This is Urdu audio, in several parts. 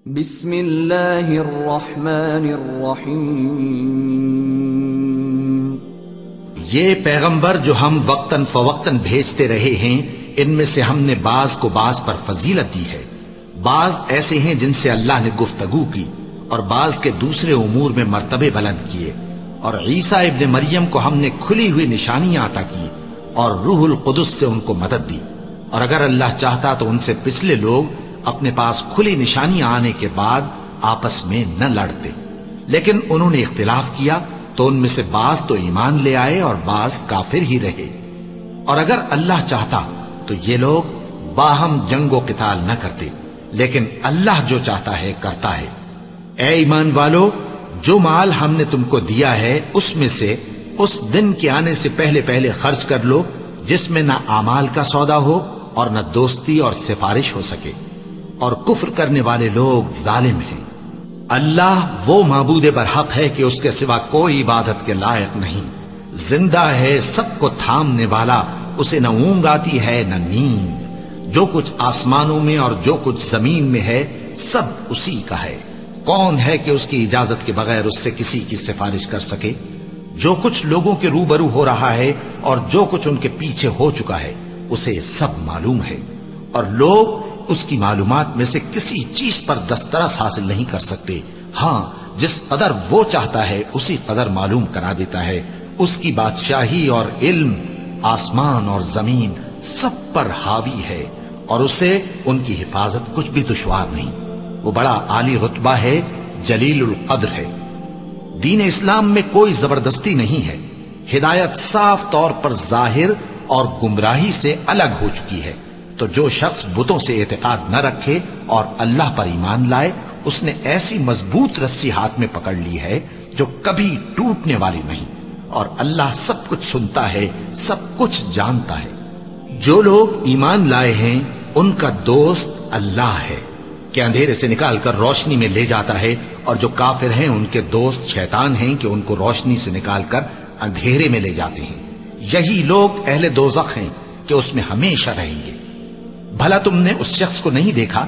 بسم اللہ الرحمن الرحیم۔ یہ پیغمبر جو ہم وقتاً فوقتاً بھیجتے رہے ہیں، ان میں سے ہم نے بعض کو بعض پر فضیلت دی ہے۔ بعض ایسے ہیں جن سے اللہ نے گفتگو کی، اور بعض کے دوسرے امور میں مرتبے بلند کیے۔ اور عیسیٰ ابن مریم کو ہم نے کھلی ہوئی نشانیاں عطا کی اور روح القدس سے ان کو مدد دی۔ اور اگر اللہ چاہتا تو ان سے پچھلے لوگ اپنے پاس کھلی نشانیاں آنے کے بعد آپس میں نہ لڑتے، لیکن انہوں نے اختلاف کیا تو ان میں سے بعض تو ایمان لے آئے اور بعض کافر ہی رہے۔ اور اگر اللہ چاہتا تو یہ لوگ باہم جنگ و قتال نہ کرتے، لیکن اللہ جو چاہتا ہے کرتا ہے۔ اے ایمان والو، جو مال ہم نے تم کو دیا ہے اس میں سے اس دن کے آنے سے پہلے پہلے خرچ کر لو جس میں نہ اعمال کا سودا ہو اور نہ دوستی اور سفارش ہو سکے، اور کفر کرنے والے لوگ ظالم ہیں۔ اللہ وہ معبود برحق ہے کہ اس کے سوا کوئی عبادت کے لائق نہیں، زندہ ہے، سب کو تھامنے والا، اسے نہ اونگ آتی ہے نہ نیند۔ جو کچھ آسمانوں میں اور جو کچھ زمین میں ہے سب اسی کا ہے۔ کون ہے کہ اس کی اجازت کے بغیر اس سے کسی کی سفارش کر سکے؟ جو کچھ لوگوں کے روبرو ہو رہا ہے اور جو کچھ ان کے پیچھے ہو چکا ہے اسے سب معلوم ہے، اور لوگ اس کی معلومات میں سے کسی چیز پر دسترس حاصل نہیں کر سکتے۔ ہاں، جس قدر وہ چاہتا ہے اسی قدر معلوم کرا دیتا ہے۔ اس کی بادشاہی اور علم آسمان اور زمین سب پر حاوی ہے، اور اسے ان کی حفاظت کچھ بھی دشوار نہیں۔ وہ بڑا عالی رتبہ ہے، جلیل القدر ہے۔ دین اسلام میں کوئی زبردستی نہیں ہے۔ ہدایت صاف طور پر ظاہر اور گمراہی سے الگ ہو چکی ہے۔ تو جو شخص بتوں سے اعتقاد نہ رکھے اور اللہ پر ایمان لائے، اس نے ایسی مضبوط رسی ہاتھ میں پکڑ لی ہے جو کبھی ٹوٹنے والی نہیں، اور اللہ سب کچھ سنتا ہے، سب کچھ جانتا ہے۔ جو لوگ ایمان لائے ہیں ان کا دوست اللہ ہے کہ اندھیرے سے نکال کر روشنی میں لے جاتا ہے، اور جو کافر ہیں ان کے دوست شیطان ہیں کہ ان کو روشنی سے نکال کر اندھیرے میں لے جاتے ہیں۔ یہی لوگ اہل دوزخ ہیں کہ اس میں ہمیشہ رہیں گے۔ بھلا تم نے اس شخص کو نہیں دیکھا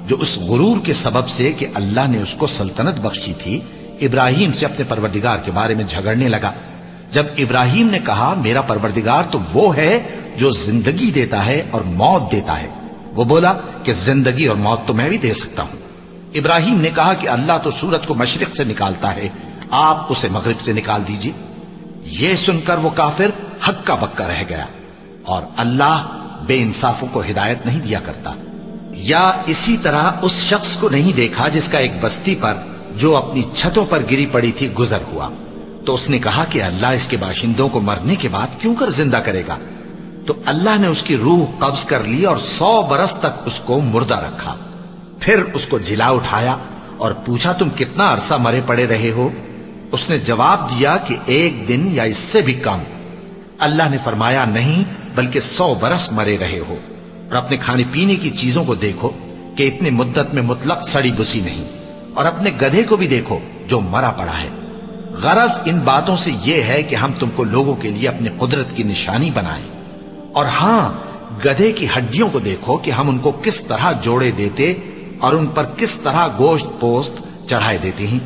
جو اس غرور کے سبب سے کہ اللہ نے اس کو سلطنت بخشی تھی، ابراہیم سے اپنے پروردگار کے بارے میں جھگڑنے لگا؟ جب ابراہیم نے کہا میرا پروردگار تو وہ ہے جو زندگی دیتا ہے اور موت دیتا ہے، وہ بولا کہ زندگی اور موت تو میں بھی دے سکتا ہوں۔ ابراہیم نے کہا کہ اللہ تو سورج کو مشرق سے نکالتا ہے، آپ اسے مغرب سے نکال دیجیے۔ یہ سن کر وہ کافر ہکا بکا رہ گیا، اور اللہ بے انصافوں کو ہدایت نہیں دیا کرتا۔ یا اسی طرح اس شخص کو نہیں دیکھا جس کا ایک بستی پر جو اپنی چھتوں پر گری پڑی تھی گزر ہوا، تو اس نے کہا کہ اللہ اس کے باشندوں کو مرنے کے بعد کیوں کر زندہ کرے گا؟ تو اللہ نے اس کی روح قبض کر لی اور 100 برس تک اس کو مردہ رکھا۔ پھر اس کو جلا اٹھایا اور پوچھا تم کتنا عرصہ مرے پڑے رہے ہو؟ اس نے جواب دیا کہ 1 دن یا اس سے بھی کم۔ اللہ نے فرمایا نہیں، بلکہ 100 برس مرے رہے ہو۔ اور اپنے کھانے پینے کی چیزوں کو دیکھو کہ اتنی مدت میں مطلق سڑی بسی نہیں، اور اپنے گدھے کو بھی دیکھو جو مرا پڑا ہے۔ غرض ان باتوں سے یہ ہے کہ ہم تم کو لوگوں کے لیے اپنی قدرت کی نشانی بنائیں۔ اور ہاں، گدھے کی ہڈیوں کو دیکھو کہ ہم ان کو کس طرح جوڑے دیتے اور ان پر کس طرح گوشت پوست چڑھائے دیتے ہیں۔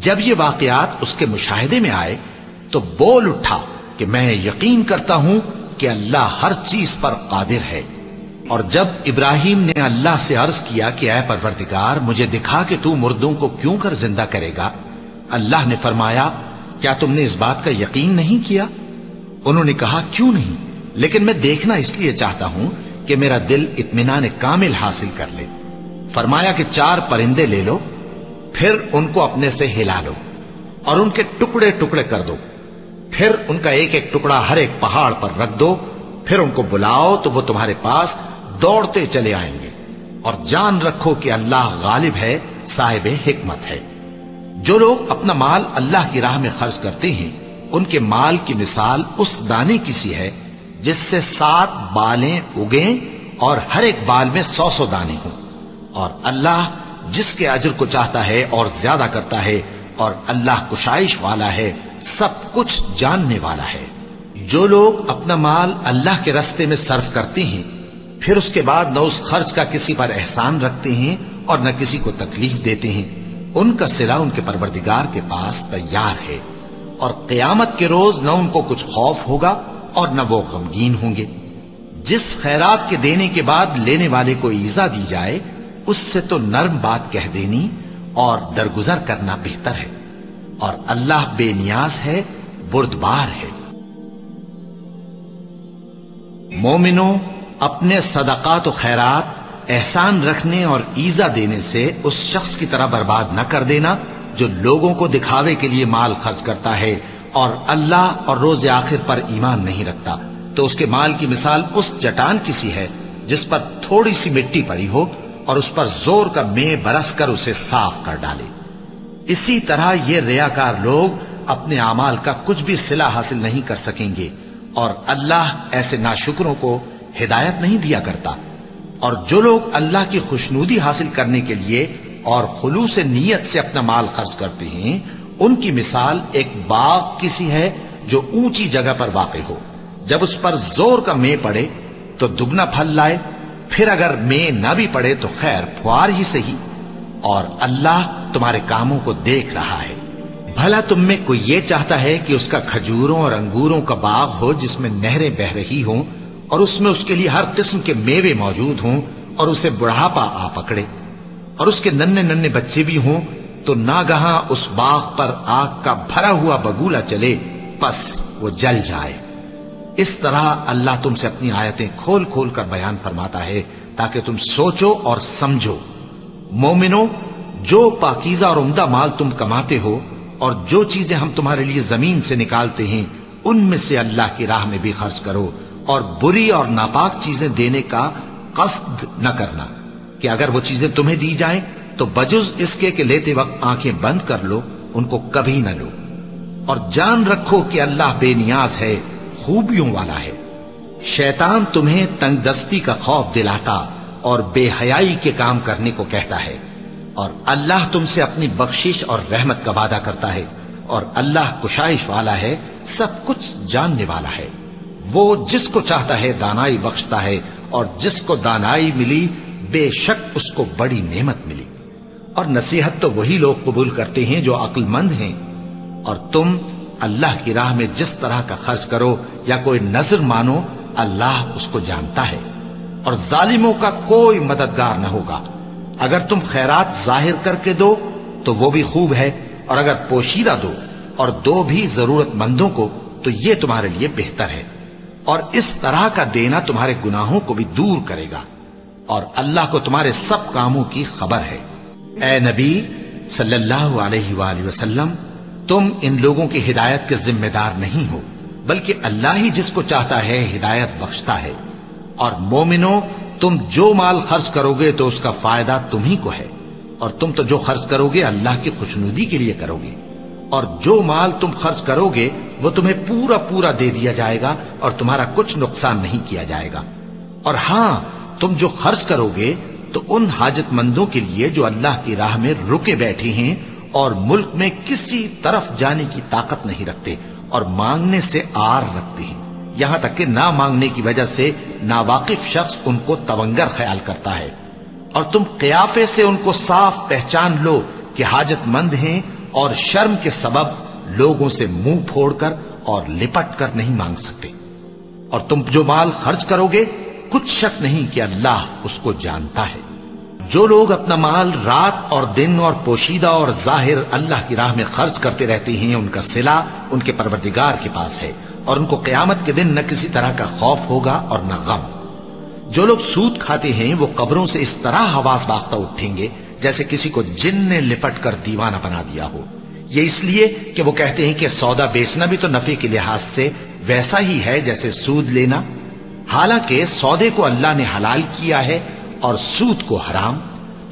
جب یہ واقعات اس کے مشاہدے میں آئے تو بول اٹھا کہ میں یقین کرتا ہوں کہ اللہ ہر چیز پر قادر ہے۔ اور جب ابراہیم نے اللہ سے عرض کیا کہ اے پروردگار مجھے دکھا کہ تو مردوں کو کیوں کر زندہ کرے گا، اللہ نے فرمایا کیا تم نے اس بات کا یقین نہیں کیا؟ انہوں نے کہا کیوں نہیں، لیکن میں دیکھنا اس لیے چاہتا ہوں کہ میرا دل اطمینان کامل حاصل کر لے۔ فرمایا کہ 4 پرندے لے لو، پھر ان کو اپنے سے ہلا لو اور ان کے ٹکڑے ٹکڑے کر دو، پھر ان کا ایک ایک ٹکڑا ہر ایک پہاڑ پر رکھ دو، پھر ان کو بلاؤ تو وہ تمہارے پاس دوڑتے چلے آئیں گے، اور جان رکھو کہ اللہ غالب ہے، صاحب حکمت ہے۔ جو لوگ اپنا مال اللہ کی راہ میں خرچ کرتے ہیں ان کے مال کی مثال اس دانے کی سی ہے جس سے 7 بالیں اگیں اور ہر ایک بال میں 100 دانے ہوں، اور اللہ جس کے اجر کو چاہتا ہے اور زیادہ کرتا ہے، اور اللہ کشائش والا ہے، سب کچھ جاننے والا ہے۔ جو لوگ اپنا مال اللہ کے راستے میں صرف کرتے ہیں پھر اس کے بعد نہ اس خرچ کا کسی پر احسان رکھتے ہیں اور نہ کسی کو تکلیف دیتے ہیں، ان کا صلہ ان کے پروردگار کے پاس تیار ہے، اور قیامت کے روز نہ ان کو کچھ خوف ہوگا اور نہ وہ غمگین ہوں گے۔ جس خیرات کے دینے کے بعد لینے والے کو ایذا دی جائے، اس سے تو نرم بات کہہ دینی اور درگزر کرنا بہتر ہے، اور اللہ بے نیاز ہے، بردبار ہے۔ مومنوں، اپنے صدقات و خیرات احسان رکھنے اور ایذا دینے سے اس شخص کی طرح برباد نہ کر دینا جو لوگوں کو دکھاوے کے لیے مال خرچ کرتا ہے اور اللہ اور روز آخر پر ایمان نہیں رکھتا، تو اس کے مال کی مثال اس چٹان کی سی ہے جس پر تھوڑی سی مٹی پڑی ہو اور اس پر زور کا مے برس کر اسے صاف کر ڈالے۔ اسی طرح یہ ریاکار لوگ اپنے اعمال کا کچھ بھی صلہ حاصل نہیں کر سکیں گے، اور اللہ ایسے ناشکروں کو ہدایت نہیں دیا کرتا۔ اور جو لوگ اللہ کی خوشنودی حاصل کرنے کے لیے اور خلوص نیت سے اپنا مال خرچ کرتے ہیں، ان کی مثال ایک باغ کی سی ہے جو اونچی جگہ پر واقع ہو، جب اس پر زور کا مے پڑے تو دگنا پھل لائے، پھر اگر مے نہ بھی پڑے تو خیر پھوار ہی صحیح، اور اللہ تمہارے کاموں کو دیکھ رہا ہے۔ بھلا تم میں کوئی یہ چاہتا ہے کہ اس کا کھجوروں اور انگوروں کا باغ ہو جس میں نہریں بہ رہی ہوں اور اس میں اس کے لیے ہر قسم کے میوے موجود ہوں، اور اسے بڑھاپا آ پکڑے اور اس کے ننھے ننھے بچے بھی ہوں، تو ناگہاں اس باغ پر آگ کا بھرا ہوا بگولا چلے، پس وہ جل جائے۔ اس طرح اللہ تم سے اپنی آیتیں کھول کھول کر بیان فرماتا ہے تاکہ تم سوچو اور سمجھو۔ مومنوں، جو پاکیزہ اور عمدہ مال تم کماتے ہو اور جو چیزیں ہم تمہارے لیے زمین سے نکالتے ہیں، ان میں سے اللہ کی راہ میں بھی خرچ کرو، اور بری اور ناپاک چیزیں دینے کا قصد نہ کرنا کہ اگر وہ چیزیں تمہیں دی جائیں تو بجز اس کے کہ لیتے وقت آنکھیں بند کر لو، ان کو کبھی نہ لو، اور جان رکھو کہ اللہ بے نیاز ہے، خوبیوں والا ہے۔ شیطان تمہیں تنگ دستی کا خوف دلاتا اور بے حیائی کے کام کرنے کو کہتا ہے، اور اللہ تم سے اپنی بخشش اور رحمت کا وعدہ کرتا ہے، اور اللہ کشائش والا ہے، سب کچھ جاننے والا ہے۔ وہ جس کو چاہتا ہے دانائی بخشتا ہے، اور جس کو دانائی ملی بے شک اس کو بڑی نعمت ملی۔ اور نصیحت تو وہی لوگ قبول کرتے ہیں جو عقل مند ہیں، اور تم اللہ کی راہ میں جس طرح کا خرچ کرو یا کوئی نذر مانو، اللہ اس کو جانتا ہے، اور ظالموں کا کوئی مددگار نہ ہوگا۔ اگر تم خیرات ظاہر کر کے دو تو وہ بھی خوب ہے، اور اگر پوشیدہ دو اور دو بھی ضرورت مندوں کو تو یہ تمہارے لیے بہتر ہے، اور اس طرح کا دینا تمہارے گناہوں کو بھی دور کرے گا، اور اللہ کو تمہارے سب کاموں کی خبر ہے۔ اے نبی صلی اللہ علیہ وآلہ وسلم، تم ان لوگوں کی ہدایت کے ذمہ دار نہیں ہو، بلکہ اللہ ہی جس کو چاہتا ہے ہدایت بخشتا ہے۔ اور مومنوں، تم جو مال خرچ کرو گے تو اس کا فائدہ تمہیں کو ہے، اور تم تو جو خرچ کرو گے اللہ کی خوشنودی کے لیے کرو گے، اور جو مال تم خرچ کرو گے وہ تمہیں پورا پورا دے دیا جائے گا اور تمہارا کچھ نقصان نہیں کیا جائے گا۔ اور ہاں، تم جو خرچ کرو گے تو ان حاجت مندوں کے لیے جو اللہ کی راہ میں رکے بیٹھے ہیں اور ملک میں کسی طرف جانے کی طاقت نہیں رکھتے اور مانگنے سے آر رکھتے ہیں، یہاں تک کہ نہ مانگنے کی وجہ سے ناواقف شخص ان کو تونگر خیال کرتا ہے، اور تم قیافے سے ان کو صاف پہچان لو کہ حاجت مند ہیں، اور شرم کے سبب لوگوں سے منہ پھوڑ کر اور لپٹ کر نہیں مانگ سکتے۔ اور تم جو مال خرچ کرو گے کچھ شک نہیں کہ اللہ اس کو جانتا ہے۔ جو لوگ اپنا مال رات اور دن اور پوشیدہ اور ظاہر اللہ کی راہ میں خرچ کرتے رہتے ہیں، ان کا صلہ ان کے پروردگار کے پاس ہے، اور ان کو قیامت کے دن نہ کسی طرح کا خوف ہوگا اور نہ غم۔ جو لوگ سود کھاتے ہیں وہ قبروں سے اس طرح حواس باختہ اٹھیں گے جیسے کسی کو جن نے لپٹ کر دیوانہ بنا دیا ہو، یہ اس لیے کہ وہ کہتے ہیں کہ سودا بیچنا بھی تو نفع کے لحاظ سے ویسا ہی ہے جیسے سود لینا، حالانکہ سودے کو اللہ نے حلال کیا ہے اور سود کو حرام۔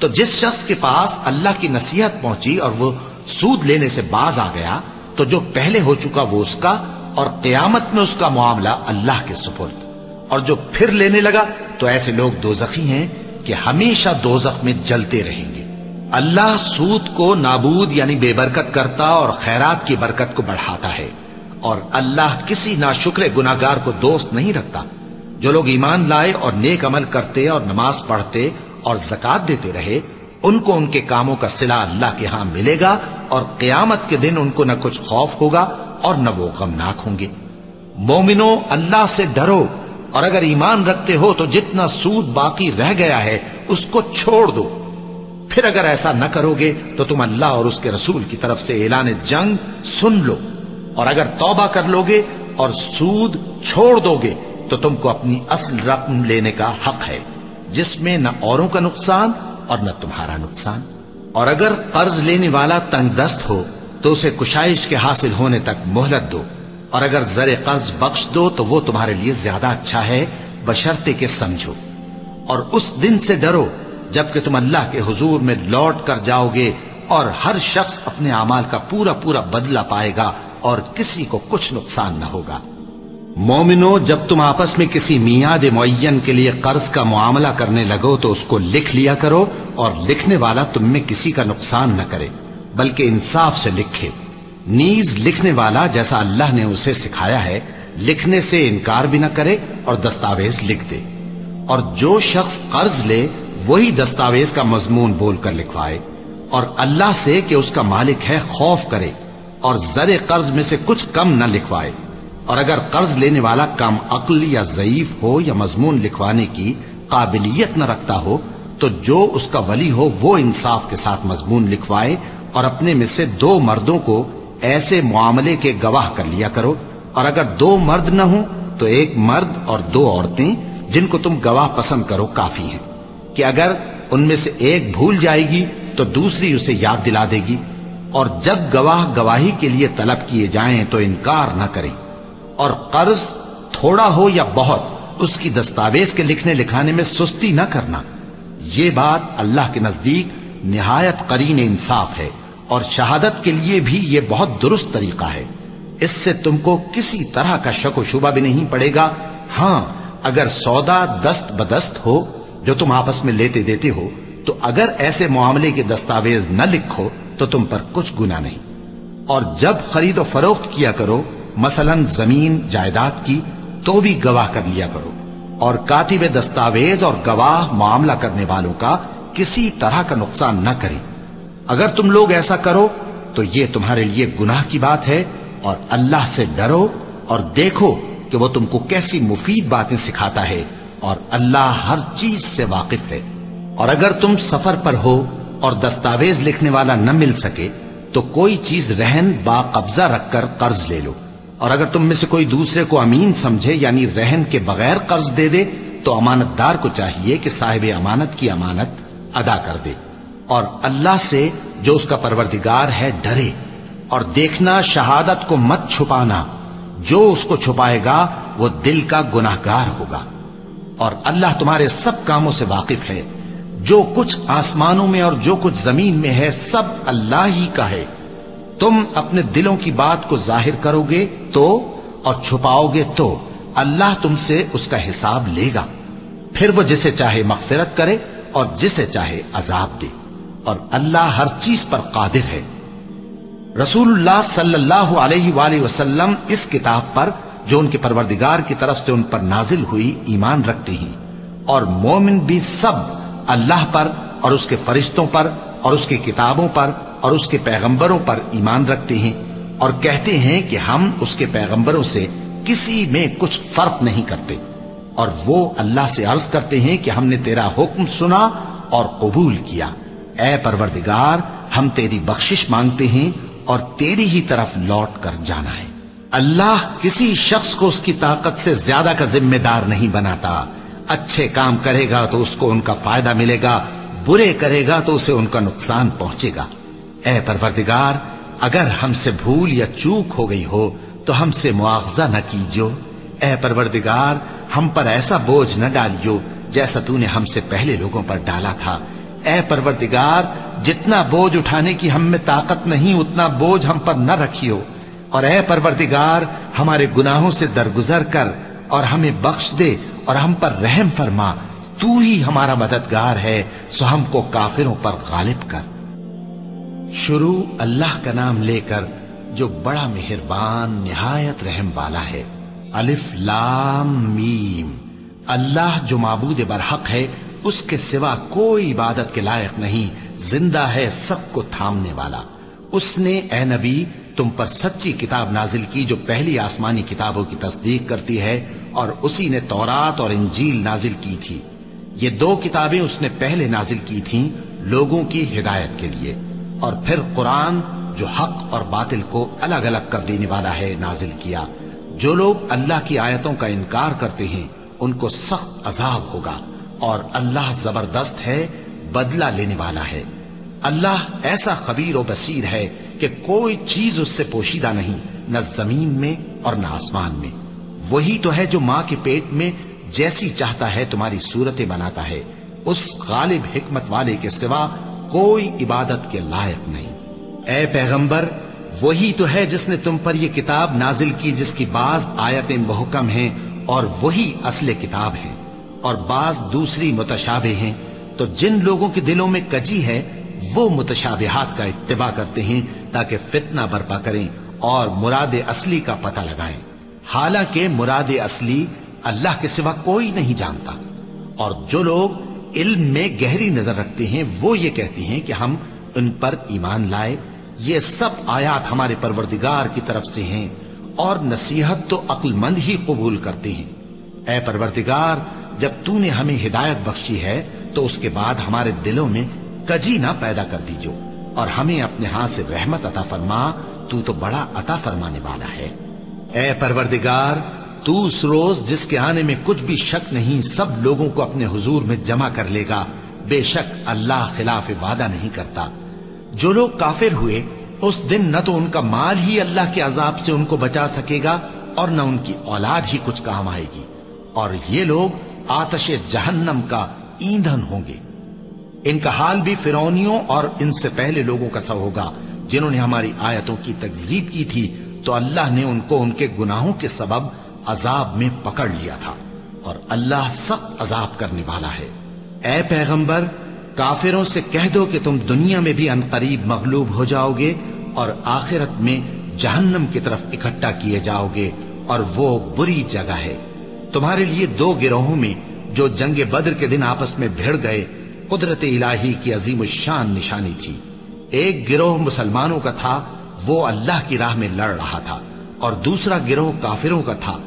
تو جس شخص کے پاس اللہ کی نصیحت پہنچی اور وہ سود لینے سے باز آ گیا تو جو پہلے ہو چکا وہ اس کا، اور قیامت میں اس کا معاملہ اللہ کے سپرد، اور جو پھر لینے لگا تو ایسے لوگ دوزخی ہیں کہ ہمیشہ دوزخ میں جلتے رہیں گے۔ اللہ سود کو نابود یعنی بے برکت کرتا اور خیرات کی برکت کو بڑھاتا ہے، اور اللہ کسی ناشکر گناہگار کو دوست نہیں رکھتا۔ جو لوگ ایمان لائے اور نیک عمل کرتے اور نماز پڑھتے اور زکات دیتے رہے، ان کو ان کے کاموں کا صلہ اللہ کے ہاں ملے گا، اور قیامت کے دن ان کو نہ کچھ خوف ہوگا اور نہ وہ غمناک ہوں گے۔ مومنو، اللہ سے ڈرو، اور اگر ایمان رکھتے ہو تو جتنا سود باقی رہ گیا ہے اس کو چھوڑ دو۔ پھر اگر ایسا نہ کرو گے تو تم اللہ اور اس کے رسول کی طرف سے اعلان جنگ سن لو، اور اگر توبہ کر لو گے اور سود چھوڑ دو گے تو تم کو اپنی اصل رقم لینے کا حق ہے، جس میں نہ اوروں کا نقصان اور نہ تمہارا نقصان۔ اور اگر قرض لینے والا تنگ دست ہو تو اسے کشائش کے حاصل ہونے تک مہلت دو، اور اگر زر قرض بخش دو تو وہ تمہارے لیے زیادہ اچھا ہے، بشرطے کہ سمجھو۔ اور اس دن سے ڈرو جبکہ تم اللہ کے حضور میں لوٹ کر جاؤ گے، اور ہر شخص اپنے اعمال کا پورا پورا بدلہ پائے گا، اور کسی کو کچھ نقصان نہ ہوگا۔ مومنو، جب تم آپس میں کسی میعاد معین کے لیے قرض کا معاملہ کرنے لگو تو اس کو لکھ لیا کرو، اور لکھنے والا تم میں کسی کا نقصان نہ کرے بلکہ انصاف سے لکھے۔ نیز لکھنے والا جیسا اللہ نے اسے سکھایا ہے لکھنے سے انکار بھی نہ کرے اور دستاویز لکھ دے، اور جو شخص قرض لے وہی دستاویز کا مضمون بول کر لکھوائے، اور اللہ سے کہ اس کا مالک ہے خوف کرے، اور زر قرض میں سے کچھ کم نہ لکھوائے۔ اور اگر قرض لینے والا کم عقل یا ضعیف ہو یا مضمون لکھوانے کی قابلیت نہ رکھتا ہو تو جو اس کا ولی ہو وہ انصاف کے ساتھ مضمون لکھوائے، اور اپنے میں سے 2 مردوں کو ایسے معاملے کے گواہ کر لیا کرو، اور اگر 2 مرد نہ ہوں تو 1 مرد اور 2 عورتیں جن کو تم گواہ پسند کرو کافی ہیں، کہ اگر ان میں سے ایک بھول جائے گی تو دوسری اسے یاد دلا دے گی۔ اور جب گواہ گواہی کے لیے طلب کیے جائیں تو انکار نہ کریں، اور قرض تھوڑا ہو یا بہت اس کی دستاویز کے لکھنے لکھانے میں سستی نہ کرنا۔ یہ بات اللہ کے نزدیک نہایت قرین انصاف ہے، اور شہادت کے لیے بھی یہ بہت درست طریقہ ہے۔ اس سے تم کو کسی طرح کا شک و شبہ بھی نہیں پڑے گا۔ ہاں، اگر سودا دست بدست ہو جو تم آپس میں لیتے دیتے ہو تو اگر ایسے معاملے کے دستاویز نہ لکھو تو تم پر کچھ گناہ نہیں۔ اور جب خرید و فروخت کیا کرو، مثلا زمین جائیداد کی، تو بھی گواہ کر لیا کرو، اور کاتب دستاویز اور گواہ معاملہ کرنے والوں کا کسی طرح کا نقصان نہ کریں۔ اگر تم لوگ ایسا کرو تو یہ تمہارے لیے گناہ کی بات ہے، اور اللہ سے ڈرو اور دیکھو کہ وہ تم کو کیسی مفید باتیں سکھاتا ہے، اور اللہ ہر چیز سے واقف ہے۔ اور اگر تم سفر پر ہو اور دستاویز لکھنے والا نہ مل سکے تو کوئی چیز رہن با قبضہ رکھ کر قرض لے لو، اور اگر تم میں سے کوئی دوسرے کو امین سمجھے یعنی رہن کے بغیر قرض دے دے تو امانت دار کو چاہیے کہ صاحب امانت کی امانت ادا کر دے، اور اللہ سے جو اس کا پروردگار ہے ڈرے، اور دیکھنا شہادت کو مت چھپانا، جو اس کو چھپائے گا وہ دل کا گناہگار ہوگا۔ اور اللہ تمہارے سب کاموں سے واقف ہے، جو کچھ آسمانوں میں اور جو کچھ زمین میں ہے سب اللہ ہی کا ہے۔ تم اپنے دلوں کی بات کو ظاہر کرو گے تو اور چھپاؤ گے تو اللہ تم سے اس کا حساب لے گا، پھر وہ جسے چاہے مغفرت کرے اور جسے چاہے عذاب دے، اور اللہ ہر چیز پر قادر ہے۔ رسول اللہ صلی اللہ علیہ وآلہ وسلم اس کتاب پر جو ان کے پروردگار کی طرف سے ان پر نازل ہوئی ایمان رکھتے ہیں، اور مومن بھی سب اللہ پر اور اس کے فرشتوں پر اور اس کی کتابوں پر اور اس کے پیغمبروں پر ایمان رکھتے ہیں، اور کہتے ہیں کہ ہم اس کے پیغمبروں سے کسی میں کچھ فرق نہیں کرتے، اور وہ اللہ سے عرض کرتے ہیں کہ ہم نے تیرا حکم سنا اور قبول کیا۔ اے پروردگار، ہم تیری بخشش مانگتے ہیں اور تیری ہی طرف لوٹ کر جانا ہے۔ اللہ کسی شخص کو اس کی طاقت سے زیادہ کا ذمہ دار نہیں بناتا۔ اچھے کام کرے گا تو اس کو ان کا فائدہ ملے گا، برے کرے گا تو اسے ان کا نقصان پہنچے گا۔ اے پروردگار، اگر ہم سے بھول یا چوک ہو گئی ہو تو ہم سے مواخذہ نہ کیجو۔ اے پروردگار، ہم پر ایسا بوجھ نہ ڈالیو جیسا تو نے ہم سے پہلے لوگوں پر ڈالا تھا۔ اے پروردگار، جتنا بوجھ اٹھانے کی ہم میں طاقت نہیں اتنا بوجھ ہم پر نہ رکھیو، اور اے پروردگار، ہمارے گناہوں سے درگزر کر اور ہمیں بخش دے اور ہم پر رحم فرما، تو ہی ہمارا مددگار ہے، سو ہم کو کافروں پر غالب کر۔ شروع اللہ کا نام لے کر جو بڑا مہربان نہایت رحم والا ہے۔ الف لام میم۔ اللہ جو معبود برحق ہے اس کے سوا کوئی عبادت کے لائق نہیں، زندہ ہے سب کو تھامنے والا۔ اس نے اے نبی تم پر سچی کتاب نازل کی جو پہلی آسمانی کتابوں کی تصدیق کرتی ہے، اور اسی نے تورات اور انجیل نازل کی تھی۔ یہ دو کتابیں اس نے پہلے نازل کی تھیں لوگوں کی ہدایت کے لیے، اور پھر قرآن جو حق اور باطل کو الگ الگ کر دینے والا ہے نازل کیا۔ جو لوگ اللہ کی آیتوں کا انکار کرتے ہیں ان کو سخت عذاب ہوگا، اور اللہ زبردست ہے، بدلہ لینے والا ہے۔ اللہ ایسا خبیر و بصیر ہے کہ کوئی چیز اس سے پوشیدہ نہیں، نہ زمین میں اور نہ آسمان میں۔ وہی تو ہے جو ماں کے پیٹ میں جیسی چاہتا ہے تمہاری صورتیں بناتا ہے، اس غالب حکمت والے کے سوا کوئی عبادت کے لائق نہیں۔ اے پیغمبر، وہی تو ہے جس نے تم پر یہ کتاب نازل کی جس کی بعض آیتیں محکم ہیں اور وہی اصل کتاب ہے، اور بعض دوسری متشابہ ہیں۔ تو جن لوگوں کے دلوں میں کجی ہے وہ متشابہات کا اتباع کرتے ہیں تاکہ فتنہ برپا کریں اور مراد اصلی کا پتہ لگائیں، حالانکہ مراد اصلی اللہ کے سوا کوئی نہیں جانتا۔ اور جو لوگ علم میں گہری نظر رکھتے ہیں وہ یہ کہتے ہیں کہ ہم ان پر ایمان لائے۔ یہ سب آیات ہمارے پروردگار کی طرف سے ہیں، اور نصیحت تو عقل مند ہی قبول کرتے ہیں۔ اے پروردگار، جب تو نے ہمیں ہدایت بخشی ہے تو اس کے بعد ہمارے دلوں میں کجی نہ پیدا کر دیجو، اور ہمیں اپنے ہاں سے رحمت عطا فرما، تو بڑا عطا فرمانے والا ہے۔ اے پروردگار، تو اس روز جس کے آنے میں کچھ بھی شک نہیں سب لوگوں کو اپنے حضور میں جمع کر لے گا۔ بے شک اللہ خلاف وعدہ نہیں کرتا۔ جو لوگ کافر ہوئے اس دن نہ تو ان کا مال ہی اللہ کے عذاب سے ان کو بچا سکے گا اور نہ ان کی اولاد ہی کچھ کام آئے گی، اور یہ لوگ آتش جہنم کا ایندھن ہوں گے۔ ان کا حال بھی فرعونیوں اور ان سے پہلے لوگوں کا سا ہوگا جنہوں نے ہماری آیتوں کی تکذیب کی تھی، تو اللہ نے ان کو ان کے گناہوں کے سبب عذاب میں پکڑ لیا تھا، اور اللہ سخت عذاب کرنے والا ہے۔ اے پیغمبر، کافروں سے کہہ دو کہ تم دنیا میں بھی عنقریب مغلوب ہو جاؤ گے اور آخرت میں جہنم کی طرف اکٹھا کیے جاؤ گے، اور وہ بری جگہ ہے۔ تمہارے لیے دو گروہوں میں جو جنگ بدر کے دن آپس میں بھیڑ گئے قدرت الہی کی عظیم الشان نشانی تھی۔ ایک گروہ مسلمانوں کا تھا، وہ اللہ کی راہ میں لڑ رہا تھا، اور دوسرا گروہ کافروں کا تھا،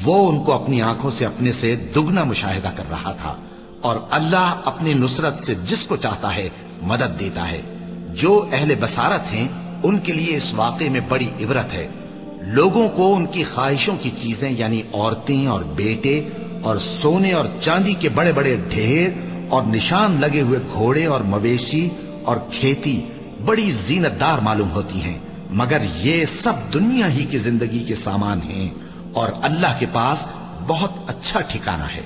وہ ان کو اپنی آنکھوں سے اپنے سے دگنا مشاہدہ کر رہا تھا۔ اور اللہ اپنی نصرت سے جس کو چاہتا ہے مدد دیتا ہے۔ جو اہل بصارت ہیں ان کے لیے اس واقعے میں بڑی عبرت ہے۔ لوگوں کو ان کی خواہشوں کی چیزیں یعنی عورتیں اور بیٹے اور سونے اور چاندی کے بڑے بڑے ڈھیر اور نشان لگے ہوئے گھوڑے اور مویشی اور کھیتی بڑی زینت دار معلوم ہوتی ہیں، مگر یہ سب دنیا ہی کی زندگی کے سامان ہیں، اور اللہ کے پاس بہت اچھا ٹھکانہ ہے۔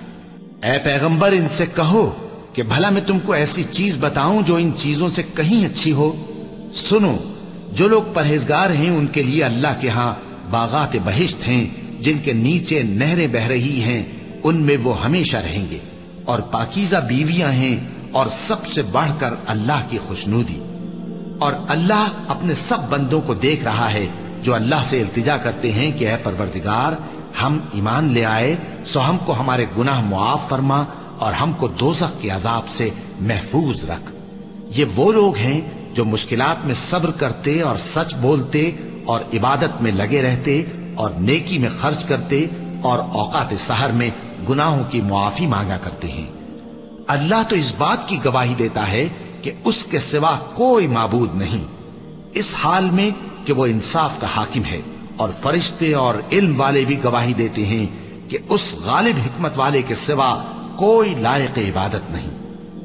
اے پیغمبر، ان سے کہو کہ بھلا میں تم کو ایسی چیز بتاؤں جو ان چیزوں سے کہیں اچھی ہو؟ سنو، جو لوگ پرہیزگار ہیں ان کے لیے اللہ کے ہاں باغات بہشت ہیں جن کے نیچے نہریں بہ رہی ہیں، ان میں وہ ہمیشہ رہیں گے، اور پاکیزہ بیویاں ہیں، اور سب سے بڑھ کر اللہ کی خوشنودی۔ اور اللہ اپنے سب بندوں کو دیکھ رہا ہے جو اللہ سے التجا کرتے ہیں کہ اے پروردگار، ہم ایمان لے آئے سو ہم کو ہمارے گناہ معاف فرما اور ہم کو دوزخ کے عذاب سے محفوظ رکھ۔ یہ وہ لوگ ہیں جو مشکلات میں صبر کرتے اور سچ بولتے اور عبادت میں لگے رہتے اور نیکی میں خرچ کرتے اور اوقات سحر میں گناہوں کی معافی مانگا کرتے ہیں۔ اللہ تو اس بات کی گواہی دیتا ہے کہ اس کے سوا کوئی معبود نہیں، اس حال میں کہ وہ انصاف کا حاکم ہے، اور فرشتے اور علم والے بھی گواہی دیتے ہیں کہ اس غالب حکمت والے کے سوا کوئی لائق عبادت نہیں۔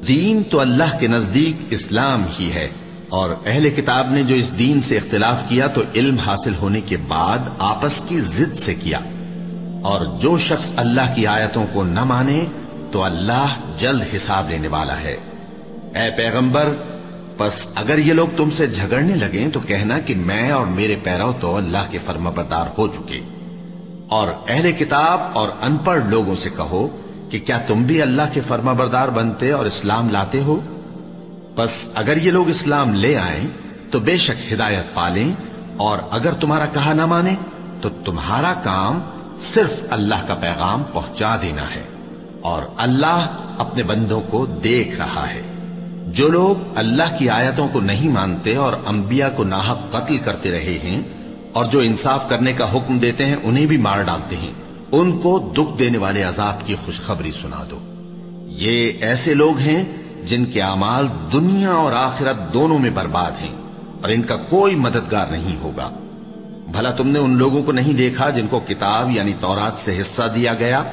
دین تو اللہ کے نزدیک اسلام ہی ہے، اور اہل کتاب نے جو اس دین سے اختلاف کیا تو علم حاصل ہونے کے بعد آپس کی ضد سے کیا، اور جو شخص اللہ کی آیتوں کو نہ مانے تو اللہ جلد حساب لینے والا ہے۔ اے پیغمبر، پس اگر یہ لوگ تم سے جھگڑنے لگیں تو کہنا کہ میں اور میرے پیرو تو اللہ کے فرمانبردار ہو چکے، اور اہل کتاب اور ان پڑھ لوگوں سے کہو کہ کیا تم بھی اللہ کے فرمانبردار بنتے اور اسلام لاتے ہو؟ پس اگر یہ لوگ اسلام لے آئیں تو بے شک ہدایت پالیں، اور اگر تمہارا کہا نہ مانے تو تمہارا کام صرف اللہ کا پیغام پہنچا دینا ہے۔ اور اللہ اپنے بندوں کو دیکھ رہا ہے۔ جو لوگ اللہ کی آیتوں کو نہیں مانتے اور انبیاء کو ناحق قتل کرتے رہے ہیں اور جو انصاف کرنے کا حکم دیتے ہیں انہیں بھی مار ڈالتے ہیں، ان کو دکھ دینے والے عذاب کی خوشخبری سنا دو۔ یہ ایسے لوگ ہیں جن کے اعمال دنیا اور آخرت دونوں میں برباد ہیں اور ان کا کوئی مددگار نہیں ہوگا۔ بھلا تم نے ان لوگوں کو نہیں دیکھا جن کو کتاب یعنی تورات سے حصہ دیا گیا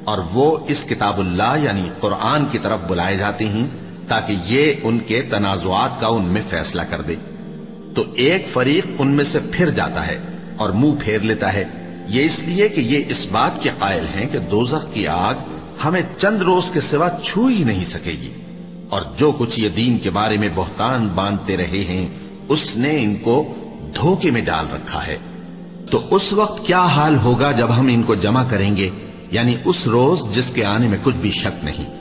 اور وہ اس کتاب اللہ یعنی قرآن کی طرف بلائے جاتے ہیں تاکہ یہ ان کے تنازعات کا ان میں فیصلہ کر دے، تو ایک فریق ان میں سے پھر جاتا ہے اور منہ پھیر لیتا ہے، یہ اس لیے کہ یہ اس بات کے قائل ہیں کہ دوزخ کی آگ ہمیں چند روز کے سوا چھو ہی نہیں سکے گی، اور جو کچھ یہ دین کے بارے میں بہتان باندھتے رہے ہیں اس نے ان کو دھوکے میں ڈال رکھا ہے۔ تو اس وقت کیا حال ہوگا جب ہم ان کو جمع کریں گے، یعنی اس روز جس کے آنے میں کچھ بھی شک نہیں،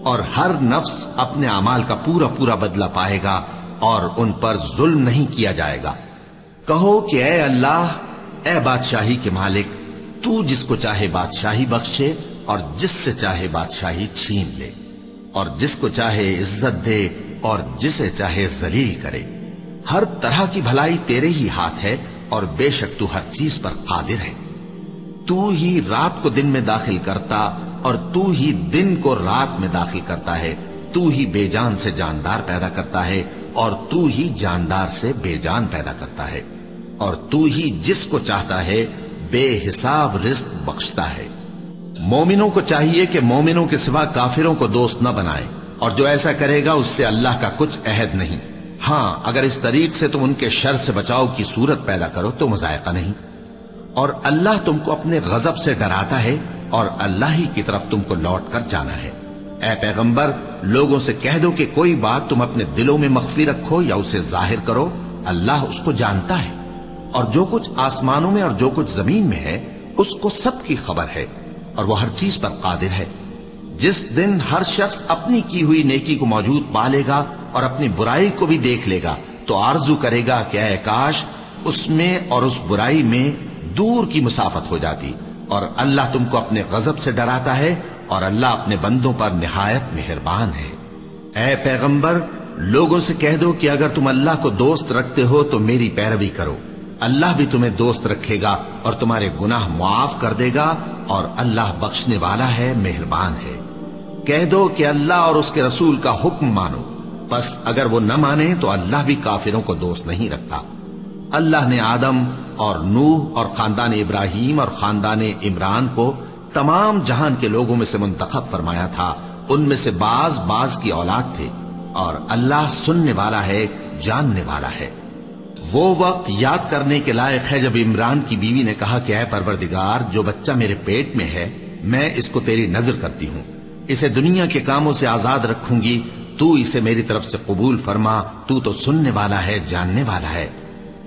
اور ہر نفس اپنے اعمال کا پورا پورا بدلہ پائے گا اور ان پر ظلم نہیں کیا جائے گا۔ کہو کہ اے اللہ، اے بادشاہی کے مالک، تو جس کو چاہے بادشاہی بخشے اور جس سے چاہے بادشاہی چھین لے، اور جس کو چاہے عزت دے اور جسے چاہے ذلیل کرے۔ ہر طرح کی بھلائی تیرے ہی ہاتھ ہے اور بے شک تو ہر چیز پر قادر ہے۔ تو ہی رات کو دن میں داخل کرتا اور تو ہی دن کو رات میں داخل کرتا ہے، تو ہی بے جان سے جاندار پیدا کرتا ہے اور تو ہی جاندار سے بے جان پیدا کرتا ہے، اور تو ہی جس کو چاہتا ہے بے حساب رزق بخشتا ہے۔ مومنوں کو چاہیے کہ مومنوں کے سوا کافروں کو دوست نہ بنائے، اور جو ایسا کرے گا اس سے اللہ کا کچھ عہد نہیں۔ ہاں، اگر اس طریق سے تم ان کے شر سے بچاؤ کی صورت پیدا کرو تو مذائقہ نہیں۔ اور اللہ تم کو اپنے غضب سے ڈراتا ہے اور اللہ ہی کی طرف تم کو لوٹ کر جانا ہے۔ اے پیغمبر، لوگوں سے کہہ دو کہ کوئی بات تم اپنے دلوں میں مخفی رکھو یا اسے ظاہر کرو، اللہ اس کو جانتا ہے، اور جو کچھ آسمانوں میں اور جو کچھ زمین میں ہے اس کو سب کی خبر ہے، اور وہ ہر چیز پر قادر ہے۔ جس دن ہر شخص اپنی کی ہوئی نیکی کو موجود پا لے گا اور اپنی برائی کو بھی دیکھ لے گا تو آرزو کرے گا کہ اے کاش اس میں اور اس برائی میں دور کی مسافت ہو جاتی، اور اللہ تم کو اپنے غضب سے ڈراتا ہے اور اللہ اپنے بندوں پر نہایت مہربان ہے۔ اے پیغمبر، لوگوں سے کہہ دو کہ اگر تم اللہ کو دوست رکھتے ہو تو میری پیروی کرو، اللہ بھی تمہیں دوست رکھے گا اور تمہارے گناہ معاف کر دے گا، اور اللہ بخشنے والا ہے، مہربان ہے۔ کہہ دو کہ اللہ اور اس کے رسول کا حکم مانو، پس اگر وہ نہ مانے تو اللہ بھی کافروں کو دوست نہیں رکھتا۔ اللہ نے آدم اور نوح اور خاندان ابراہیم اور خاندان عمران کو تمام جہان کے لوگوں میں سے منتخب فرمایا تھا، ان میں سے بعض بعض کی اولاد تھے، اور اللہ سننے والا ہے، جاننے والا ہے۔ وہ وقت یاد کرنے کے لائق ہے جب عمران کی بیوی نے کہا کہ اے پروردگار، جو بچہ میرے پیٹ میں ہے میں اس کو تیری نذر کرتی ہوں، اسے دنیا کے کاموں سے آزاد رکھوں گی، تو اسے میری طرف سے قبول فرما، تو سننے والا ہے، جاننے والا ہے۔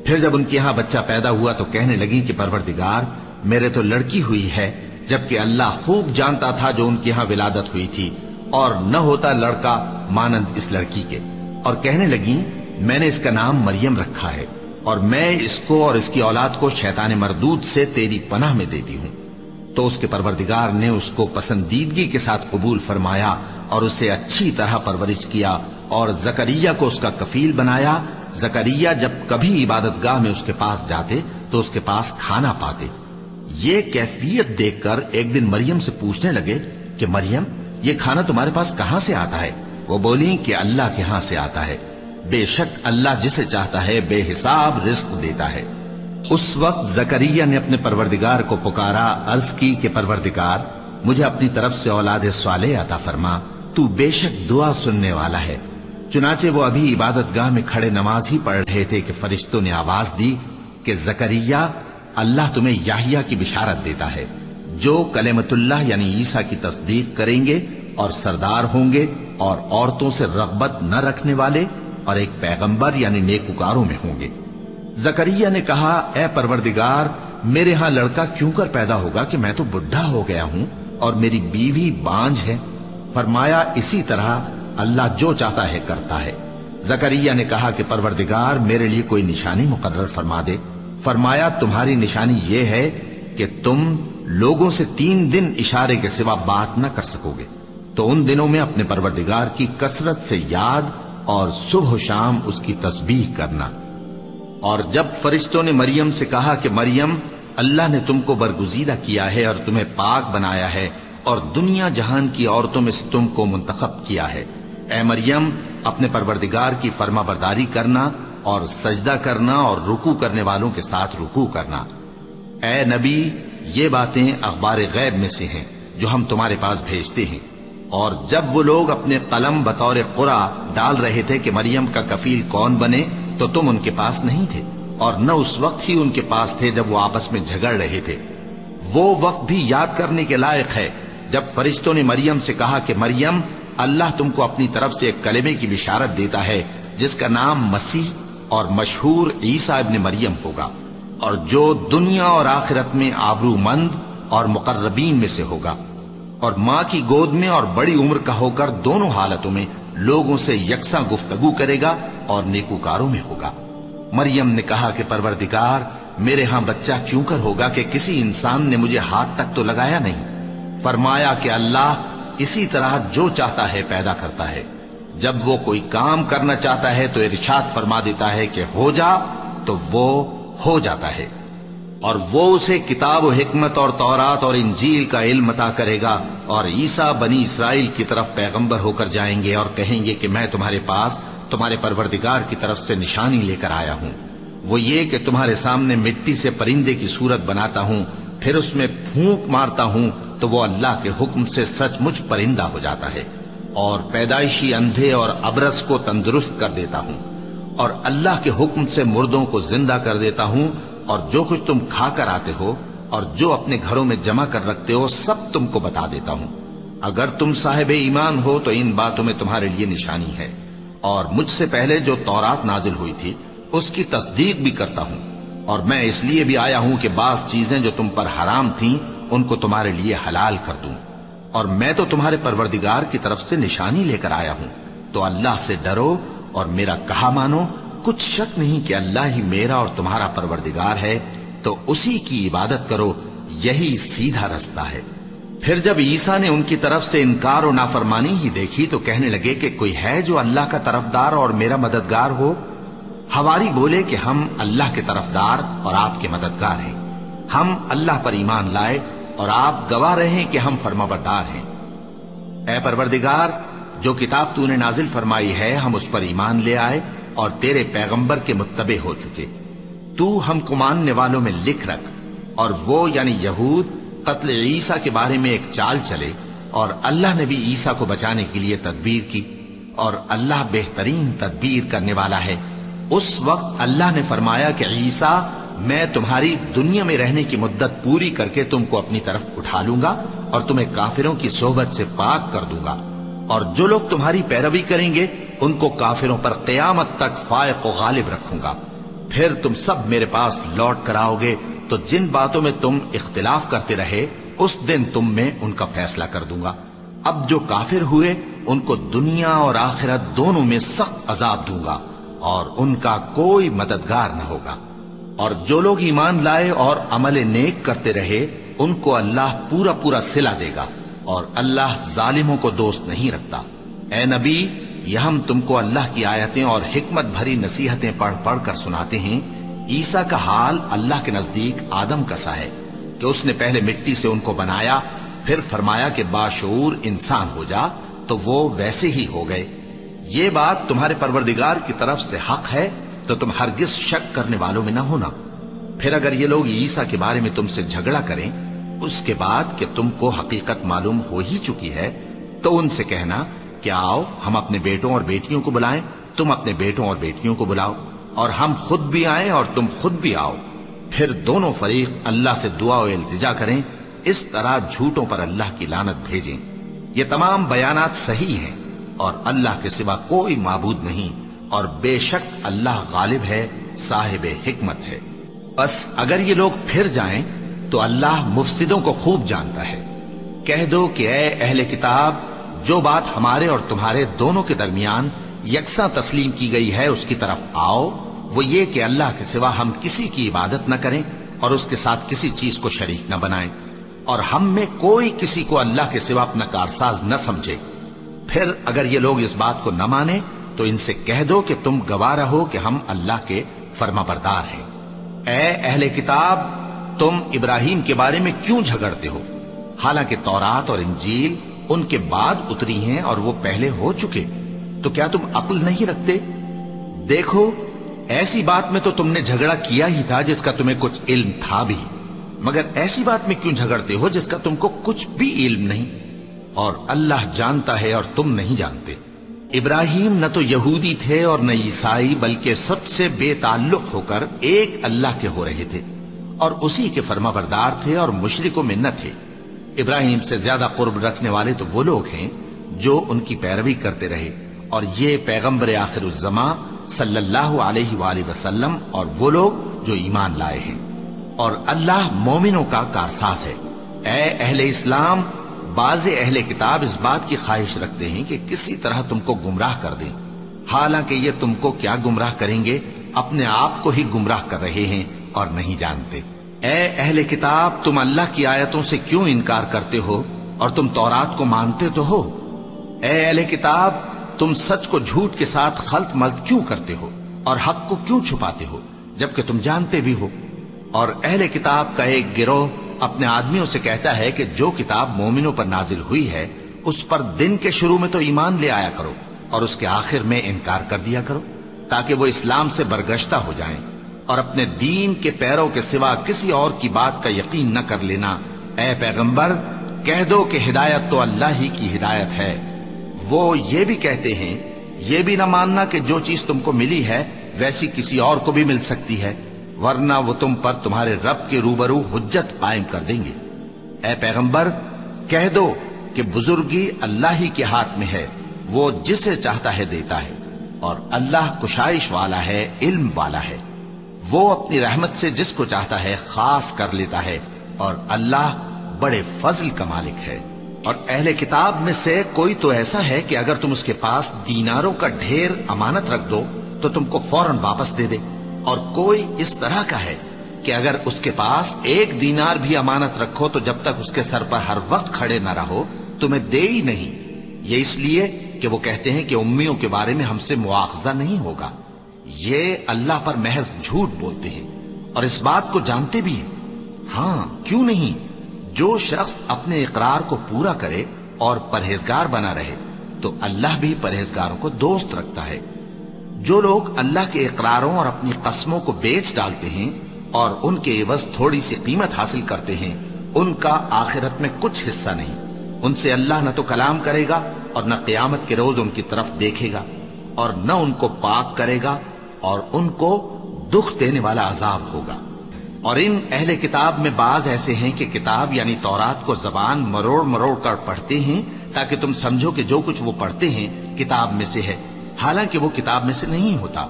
پھر جب ان کے ہاں بچہ پیدا ہوا تو کہنے لگی کہ پروردگار، میرے تو لڑکی ہوئی ہے، جبکہ اللہ خوب جانتا تھا جو ان کے ہاں ولادت ہوئی تھی، اور نہ ہوتا لڑکا مانند اس لڑکی کے۔ اور کہنے لگی میں نے اس کا نام مریم رکھا ہے، اور میں اس کو اور اس کی اولاد کو شیطان مردود سے تیری پناہ میں دیتی ہوں۔ تو اس کے پروردگار نے اس کو پسندیدگی کے ساتھ قبول فرمایا اور اسے اچھی طرح پرورش کیا، اور زکریا کو اس کا کفیل بنایا۔ زکریا جب کبھی عبادت گاہ میں اس کے پاس جاتے تو اس کے پاس کھانا پاتے۔ یہ کیفیت دیکھ کر ایک دن مریم سے پوچھنے لگے کہ مریم، یہ کھانا تمہارے پاس کہاں سے آتا ہے؟ وہ بولی کہ اللہ کے ہاں سے آتا ہے، بے شک اللہ جسے چاہتا ہے بے حساب رزق دیتا ہے۔ اس وقت زکریا نے اپنے پروردگار کو پکارا، عرض کی کہ پروردگار، مجھے اپنی طرف سے اولاد صالح عطا فرما، تو بے شک دعا سننے والا ہے۔ چنانچہ وہ ابھی عبادت گاہ میں کھڑے نماز ہی پڑھ رہے تھے کہ فرشتوں نے آواز دی کہ زکریا، اللہ تمہیں یحییٰ کی بشارت دیتا ہے، جو کلمۃ اللہ یعنی عیسیٰ کی تصدیق کریں گے اور سردار ہوں گے اور عورتوں سے رغبت نہ رکھنے والے اور ایک پیغمبر یعنی نیکوکاروں میں ہوں گے۔ زکریا نے کہا، اے پروردگار، میرے ہاں لڑکا کیوں کر پیدا ہوگا کہ میں تو بڈھا ہو گیا ہوں اور میری بیوی بانجھ ہے؟ فرمایا، اسی طرح اللہ جو چاہتا ہے کرتا ہے۔ زکریا نے کہا کہ پروردگار، میرے لیے کوئی نشانی مقرر فرما دے۔ فرمایا، تمہاری نشانی یہ ہے کہ تم لوگوں سے 3 دن اشارے کے سوا بات نہ کر سکو گے، تو ان دنوں میں اپنے پروردگار کی کثرت سے یاد اور صبح و شام اس کی تسبیح کرنا۔ اور جب فرشتوں نے مریم سے کہا کہ مریم، اللہ نے تم کو برگزیدہ کیا ہے اور تمہیں پاک بنایا ہے اور دنیا جہان کی عورتوں میں سے تم کو منتخب کیا ہے، اے مریم اپنے پروردگار کی فرما برداری کرنا اور سجدہ کرنا اور رکوع کرنے والوں کے ساتھ رکوع کرنا۔ اے نبی، یہ باتیں اخبار غیب میں سے ہیں جو ہم تمہارے پاس بھیجتے ہیں۔ اور جب وہ لوگ اپنے قلم بطور قرعہ ڈال رہے تھے کہ مریم کا کفیل کون بنے، تو تم ان کے پاس نہیں تھے، اور نہ اس وقت ہی ان کے پاس تھے جب وہ آپس میں جھگڑ رہے تھے۔ وہ وقت بھی یاد کرنے کے لائق ہے جب فرشتوں نے مریم سے کہا کہ مریم، اللہ تم کو اپنی طرف سے ایک کلمے کی بشارت دیتا ہے جس کا نام مسیح اور مشہور عیسیٰ ابن مریم ہوگا، اور جو دنیا اور آخرت میں آبرو مند اور مقربین میں سے ہوگا، اور ماں کی گود میں اور بڑی عمر کا ہو کر دونوں حالتوں میں لوگوں سے یکساں گفتگو کرے گا اور نیکوکاروں میں ہوگا۔ مریم نے کہا کہ پروردگار، میرے ہاں بچہ کیوں کر ہوگا کہ کسی انسان نے مجھے ہاتھ تک تو لگایا نہیں۔ فرمایا کہ اللہ اسی طرح جو چاہتا ہے پیدا کرتا ہے، جب وہ کوئی کام کرنا چاہتا ہے تو ارشاد فرما دیتا ہے کہ ہو جا، تو وہ ہو جاتا ہے۔ اور وہ اسے کتاب و حکمت اور تورات اور انجیل کا علم عطا کرے گا، اور عیسیٰ بنی اسرائیل کی طرف پیغمبر ہو کر جائیں گے اور کہیں گے کہ میں تمہارے پاس تمہارے پروردگار کی طرف سے نشانی لے کر آیا ہوں، وہ یہ کہ تمہارے سامنے مٹی سے پرندے کی صورت بناتا ہوں، پھر اس میں پھونک مارتا ہوں تو وہ اللہ کے حکم سے سچ مچ پرندہ ہو جاتا ہے، اور پیدائشی اندھے اور ابرص کو تندرست کر دیتا ہوں، اور اللہ کے حکم سے مردوں کو زندہ کر دیتا ہوں، اور جو کچھ تم کھا کر آتے ہو اور جو اپنے گھروں میں جمع کر رکھتے ہو سب تم کو بتا دیتا ہوں۔ اگر تم صاحب ایمان ہو تو ان باتوں میں تمہارے لیے نشانی ہے، اور مجھ سے پہلے جو تورات نازل ہوئی تھی اس کی تصدیق بھی کرتا ہوں، اور میں اس لیے بھی آیا ہوں کہ بعض چیزیں جو تم پر حرام تھیں ان کو تمہارے لیے حلال کر دوں، اور میں تو تمہارے پروردگار کی طرف سے نشانی لے کر آیا ہوں، تو اللہ سے ڈرو اور میرا کہا مانو۔ کچھ شک نہیں کہ اللہ ہی میرا اور تمہارا پروردگار ہے، تو اسی کی عبادت کرو، یہی سیدھا رستہ ہے۔ پھر جب عیسیٰ نے ان کی طرف سے انکار و نافرمانی ہی دیکھی تو کہنے لگے کہ کوئی ہے جو اللہ کا طرفدار اور میرا مددگار ہو؟ حواری بولے کہ ہم اللہ کے طرفدار اور آپ کے مددگار ہیں، ہم اللہ پر ایمان لائے اور آپ گواہ رہیں کہ ہم فرمانبردار ہیں۔ اے پروردگار، جو کتاب تو نے نازل فرمائی ہے ہم اس پر ایمان لے آئے اور تیرے پیغمبر کے متبع ہو چکے، تو ہم کو ماننے والوں میں لکھ رکھ۔ اور وہ یعنی یہود قتل عیسیٰ کے بارے میں ایک چال چلے، اور اللہ نے بھی عیسیٰ کو بچانے کے لیے تدبیر کی، اور اللہ بہترین تدبیر کرنے والا ہے۔ اس وقت اللہ نے فرمایا کہ عیسیٰ، میں تمہاری دنیا میں رہنے کی مدت پوری کر کے تم کو اپنی طرف اٹھا لوں گا اور تمہیں کافروں کی صحبت سے پاک کر دوں گا، اور جو لوگ تمہاری پیروی کریں گے ان کو کافروں پر قیامت تک فائق و غالب رکھوں گا۔ پھر تم سب میرے پاس لوٹ کر آؤ گے، تو جن باتوں میں تم اختلاف کرتے رہے اس دن تم میں ان کا فیصلہ کر دوں گا۔ اب جو کافر ہوئے ان کو دنیا اور آخرت دونوں میں سخت عذاب دوں گا، اور ان کا کوئی مددگار نہ ہوگا۔ اور جو لوگ ایمان لائے اور عمل نیک کرتے رہے ان کو اللہ پورا پورا صلہ دے گا، اور اللہ ظالموں کو دوست نہیں رکھتا۔ اے نبی، یہ ہم تم کو اللہ کی آیتیں اور حکمت بھری نصیحتیں پڑھ پڑھ کر سناتے ہیں۔ عیسیٰ کا حال اللہ کے نزدیک آدم کا سا ہے کہ اس نے پہلے مٹی سے ان کو بنایا، پھر فرمایا کہ باشعور انسان ہو جا، تو وہ ویسے ہی ہو گئے۔ یہ بات تمہارے پروردگار کی طرف سے حق ہے، تو تم ہرگز شک کرنے والوں میں نہ ہونا۔ پھر اگر یہ لوگ عیسیٰ کے بارے میں تم سے جھگڑا کریں اس کے بعد کہ تم کو حقیقت معلوم ہو ہی چکی ہے، تو ان سے کہنا کہ آؤ ہم اپنے بیٹوں اور بیٹیوں کو بلائیں، تم اپنے بیٹوں اور بیٹیوں کو بلاؤ، اور ہم خود بھی آئیں اور تم خود بھی آؤ، پھر دونوں فریق اللہ سے دعا و التجا کریں، اس طرح جھوٹوں پر اللہ کی لعنت بھیجیں۔ یہ تمام بیانات صحیح ہیں، اور اللہ کے سوا کوئی معبود نہیں، اور بے شک اللہ غالب ہے، صاحب حکمت ہے۔ بس اگر یہ لوگ پھر جائیں تو اللہ مفسدوں کو خوب جانتا ہے۔ کہہ دو کہ اے اہل کتاب، جو بات ہمارے اور تمہارے دونوں کے درمیان یکساں تسلیم کی گئی ہے اس کی طرف آؤ، وہ یہ کہ اللہ کے سوا ہم کسی کی عبادت نہ کریں اور اس کے ساتھ کسی چیز کو شریک نہ بنائیں، اور ہم میں کوئی کسی کو اللہ کے سوا اپنا کارساز نہ سمجھے۔ پھر اگر یہ لوگ اس بات کو نہ مانے تو ان سے کہہ دو کہ تم گواہ رہو کہ ہم اللہ کے فرما بردار ہیں۔ اے اہل کتاب، تم ابراہیم کے بارے میں کیوں جھگڑتے ہو؟ حالانکہ تورات اور انجیل ان کے بعد اتری ہیں اور وہ پہلے ہو چکے، تو کیا تم عقل نہیں رکھتے؟ دیکھو، ایسی بات میں تو تم نے جھگڑا کیا ہی تھا جس کا تمہیں کچھ علم تھا بھی، مگر ایسی بات میں کیوں جھگڑتے ہو جس کا تم کو کچھ بھی علم نہیں؟ اور اللہ جانتا ہے اور تم نہیں جانتے۔ ابراہیم نہ تو یہودی تھے اور نہ عیسائی، بلکہ سب سے بے تعلق ہو کر ایک اللہ کے ہو رہے تھے اور اسی کے فرما بردار تھے اور مشرکوں میں نہ تھے۔ ابراہیم سے زیادہ قرب رکھنے والے تو وہ لوگ ہیں جو ان کی پیروی کرتے رہے، اور یہ پیغمبر آخر الزماں صلی اللہ علیہ وآلہ وسلم اور وہ لوگ جو ایمان لائے ہیں، اور اللہ مومنوں کا کارساز ہے۔ اے اہل اسلام، بعض اہل کتاب اس بات کی خواہش رکھتے ہیں کہ کسی طرح تم کو گمراہ کر دیں، حالانکہ یہ تم کو کیا گمراہ کریں گے، اپنے آپ کو ہی گمراہ کر رہے ہیں اور نہیں جانتے۔ اے اہل کتاب، تم اللہ کی آیتوں سے کیوں انکار کرتے ہو اور تم تورات کو مانتے تو ہو؟ اے اہل کتاب، تم سچ کو جھوٹ کے ساتھ خلط ملط کیوں کرتے ہو اور حق کو کیوں چھپاتے ہو جبکہ تم جانتے بھی ہو؟ اور اہل کتاب کا ایک گروہ اپنے آدمیوں سے کہتا ہے کہ جو کتاب مومنوں پر نازل ہوئی ہے اس پر دن کے شروع میں تو ایمان لے آیا کرو اور اس کے آخر میں انکار کر دیا کرو، تاکہ وہ اسلام سے برگشتہ ہو جائیں اور اپنے دین کے پیروں کے سوا کسی اور کی بات کا یقین نہ کر لینا۔ اے پیغمبر، کہہ دو کہ ہدایت تو اللہ ہی کی ہدایت ہے۔ وہ یہ بھی کہتے ہیں، یہ بھی نہ ماننا کہ جو چیز تم کو ملی ہے ویسی کسی اور کو بھی مل سکتی ہے، ورنہ وہ تم پر تمہارے رب کے روبرو حجت قائم کر دیں گے۔ اے پیغمبر، کہہ دو کہ بزرگی اللہ ہی کے ہاتھ میں ہے، وہ جسے چاہتا ہے دیتا ہے، اور اللہ کشائش والا ہے، علم والا ہے۔ وہ اپنی رحمت سے جس کو چاہتا ہے خاص کر لیتا ہے، اور اللہ بڑے فضل کا مالک ہے۔ اور اہل کتاب میں سے کوئی تو ایسا ہے کہ اگر تم اس کے پاس دیناروں کا ڈھیر امانت رکھ دو تو تم کو فوراً واپس دے دے، اور کوئی اس طرح کا ہے کہ اگر اس کے پاس 1 دینار بھی امانت رکھو تو جب تک اس کے سر پر ہر وقت کھڑے نہ رہو تمہیں دے ہی نہیں۔ یہ اس لیے کہ وہ کہتے ہیں کہ امیوں کے بارے میں ہم سے مواخذہ نہیں ہوگا۔ یہ اللہ پر محض جھوٹ بولتے ہیں اور اس بات کو جانتے بھی ہیں۔ ہاں، کیوں نہیں؟ جو شخص اپنے اقرار کو پورا کرے اور پرہیزگار بنا رہے تو اللہ بھی پرہیزگاروں کو دوست رکھتا ہے۔ جو لوگ اللہ کے اقراروں اور اپنی قسموں کو بیچ ڈالتے ہیں اور ان کے عوض تھوڑی سی قیمت حاصل کرتے ہیں، ان کا آخرت میں کچھ حصہ نہیں۔ ان سے اللہ نہ تو کلام کرے گا اور نہ قیامت کے روز ان کی طرف دیکھے گا، اور نہ ان کو پاک کرے گا، اور ان کو دکھ دینے والا عذاب ہوگا۔ اور ان اہل کتاب میں بعض ایسے ہیں کہ کتاب یعنی تورات کو زبان مروڑ مروڑ کر پڑھتے ہیں تاکہ تم سمجھو کہ جو کچھ وہ پڑھتے ہیں کتاب میں سے ہے، حالانکہ وہ کتاب میں سے نہیں ہوتا،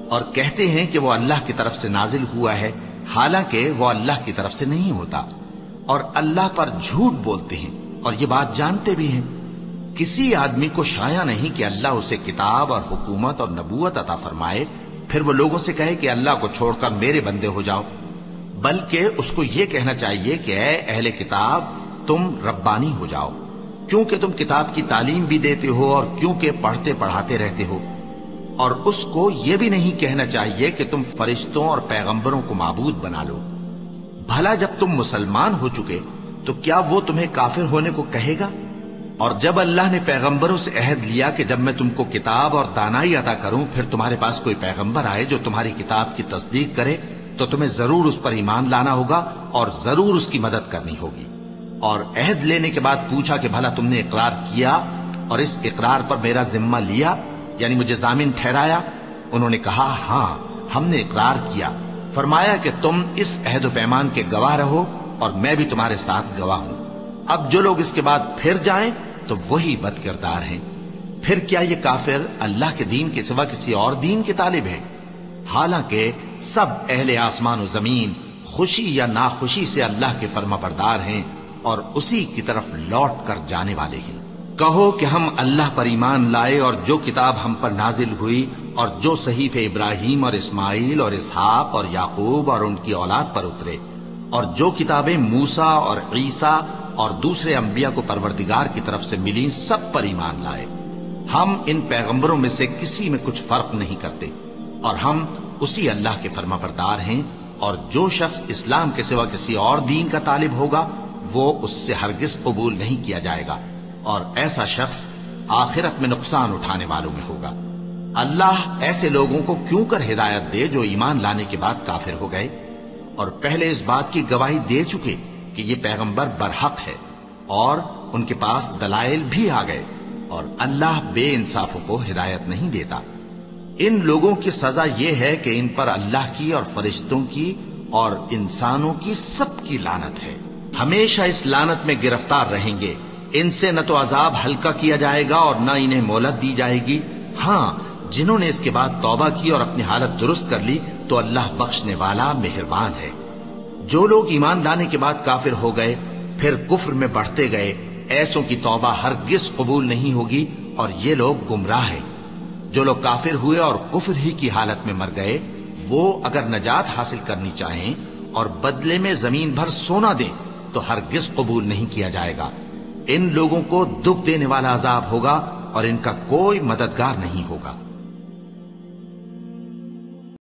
اور کہتے ہیں کہ وہ اللہ کی طرف سے نازل ہوا ہے، حالانکہ وہ اللہ کی طرف سے نہیں ہوتا، اور اللہ پر جھوٹ بولتے ہیں اور یہ بات جانتے بھی ہیں۔ کسی آدمی کو شایع نہیں کہ اللہ اسے کتاب اور حکومت اور نبوت عطا فرمائے پھر وہ لوگوں سے کہے کہ اللہ کو چھوڑ کر میرے بندے ہو جاؤ، بلکہ اس کو یہ کہنا چاہیے کہ اے اہل کتاب، تم ربانی ہو جاؤ، کیونکہ تم کتاب کی تعلیم بھی دیتے ہو اور کیونکہ پڑھتے پڑھاتے رہتے ہو۔ اور اس کو یہ بھی نہیں کہنا چاہیے کہ تم فرشتوں اور پیغمبروں کو معبود بنا لو۔ بھلا جب تم مسلمان ہو چکے تو کیا وہ تمہیں کافر ہونے کو کہے گا؟ اور جب اللہ نے پیغمبروں سے عہد لیا کہ جب میں تم کو کتاب اور دانائی عطا کروں پھر تمہارے پاس کوئی پیغمبر آئے جو تمہاری کتاب کی تصدیق کرے تو تمہیں ضرور اس پر ایمان لانا ہوگا اور ضرور اس کی مدد کرنی ہوگی۔ اور عہد لینے کے بعد پوچھا کہ بھلا تم نے اقرار کیا اور اس اقرار پر میرا ذمہ لیا، یعنی مجھے ضامن ٹھہرایا؟ انہوں نے کہا ہاں، ہم نے اقرار کیا۔ فرمایا کہ تم اس عہد و پیمان کے گواہ رہو اور میں بھی تمہارے ساتھ گواہ ہوں۔ اب جو لوگ اس کے بعد پھر جائیں تو وہی بد کردار ہیں۔ پھر کیا یہ کافر اللہ کے دین کے سوا کسی اور دین کے طالب ہیں؟ حالانکہ سب اہل آسمان و زمین خوشی یا ناخوشی سے اللہ کے فرما بردار ہیں اور اسی کی طرف لوٹ کر جانے والے ہیں۔ کہو کہ ہم اللہ پر ایمان لائے اور جو کتاب ہم پر نازل ہوئی اور جو صحیفے ابراہیم اور اسماعیل اور اسحاق اور یعقوب اور ان کی اولاد پر اترے، اور جو کتابیں موسیٰ اور عیسیٰ اور دوسرے انبیاء کو پروردگار کی طرف سے ملی سب پر ایمان لائے۔ ہم ان پیغمبروں میں سے کسی میں کچھ فرق نہیں کرتے، اور ہم اسی اللہ کے فرما بردار ہیں، اور جو شخص اسلام کے سوا کسی اور دین کا طالب ہوگا وہ اس سے ہرگز قبول نہیں کیا جائے گا، اور ایسا شخص آخرت میں نقصان اٹھانے والوں میں ہوگا۔ اللہ ایسے لوگوں کو کیوں کر ہدایت دے جو ایمان لانے کے بعد کافر ہو گئے اور پہلے اس بات کی گواہی دے چکے کہ یہ پیغمبر برحق ہے، اور ان کے پاس دلائل بھی آ گئے، اور اللہ بے انصافوں کو ہدایت نہیں دیتا۔ ان لوگوں کی سزا یہ ہے کہ ان پر اللہ کی اور فرشتوں کی اور انسانوں کی سب کی لعنت ہے، ہمیشہ اس لعنت میں گرفتار رہیں گے۔ ان سے نہ تو عذاب ہلکا کیا جائے گا اور نہ انہیں مہلت دی جائے گی۔ ہاں، جنہوں نے اس کے بعد توبہ کی اور اپنی حالت درست کر لی تو اللہ بخشنے والا مہربان ہے۔ جو لوگ ایمان لانے کے بعد کافر ہو گئے پھر کفر میں بڑھتے گئے، ایسوں کی توبہ ہرگز قبول نہیں ہوگی، اور یہ لوگ گمراہ ہیں۔ جو لوگ کافر ہوئے اور کفر ہی کی حالت میں مر گئے، وہ اگر نجات حاصل کرنی چاہیں اور بدلے میں زمین بھر سونا دیں تو ہرگز قبول نہیں کیا جائے گا۔ ان لوگوں کو دکھ دینے والا عذاب ہوگا اور ان کا کوئی مددگار نہیں ہوگا۔